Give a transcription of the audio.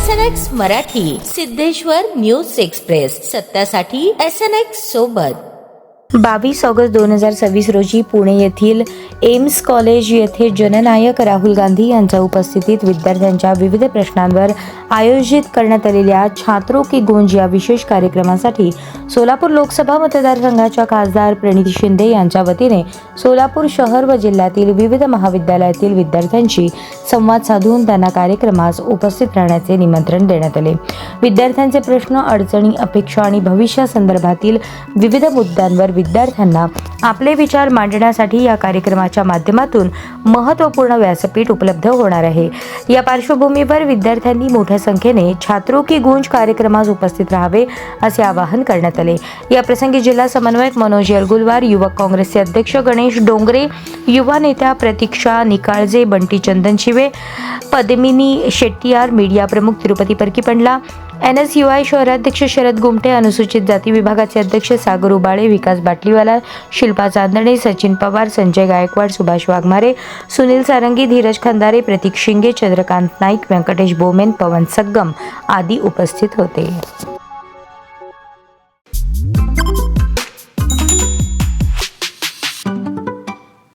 SNX Marathi, Siddheshwar news express, सत्यासाठी SNX सोबत. 22 August 2026 रोजी पुणे येथील एम्स कॉलेज येथे जननायक राहुल गांधी यांच्या उपस्थितीत विद्यार्थ्यांच्या विविध प्रश्नांवर आयोजित करण्यात आलेल्या छात्रों की गूंज या विशेष कार्यक्रमासाठी सोलापूर लोकसभा मतदारसंघाच्या खासदार प्रणिती शिंदे यांच्या वतीने सोलापूर शहर व जिल्ह्यातील विविध महाविद्यालयातील विद्यार्थ्यांशी संवाद साधून त्यांना कार्यक्रमास उपस्थित राहण्याचे निमंत्रण देण्यात आले. विद्यार्थ्यांचे प्रश्न, अडचणी, अपेक्षा आणि भविष्यासंदर्भातील विविध मुद्द्यांवर विद्यार्थ्यांना आपले विचार मांडण्यासाठी या कार्यक्रमाच्या माध्यमातून महत्त्वपूर्ण व्यासपीठ उपलब्ध होणार आहे. या पार्श्वभूमीवर विद्यार्थ्यांनी मोठ्या संख्येने छात्रों की गूंज कार्यक्रमास उपस्थित राहावे असे आवाहन करण्यात आले. या प्रसंगी जिल्हा समन्वयक मनोज येरगुलवार, युवक काँग्रेसचे अध्यक्ष गणेश डोंगरे, युवा नेत्या प्रतीक्षा निकाळजे, बंटी चंदन शिवे, पद्मिनी शेट्टीयार, मीडिया प्रमुख तिरुपती परकीपंडला, NSUI शहराध्यक्ष शरद गुमटे, अनुसूचित जाती विभागाचे अध्यक्ष सागर उबाळे, विकास बाटलीवाला, शिल्पा चांदणे, सचिन पवार, संजय गायकवाड, सुभाष वाघमारे, सुनील सारंगी, धीरज खंदारे, प्रतीक शिंगे, चंद्रकांत नाईक, व्यंकटेश बोमेन, पवन सग्गम आदी उपस्थित होते.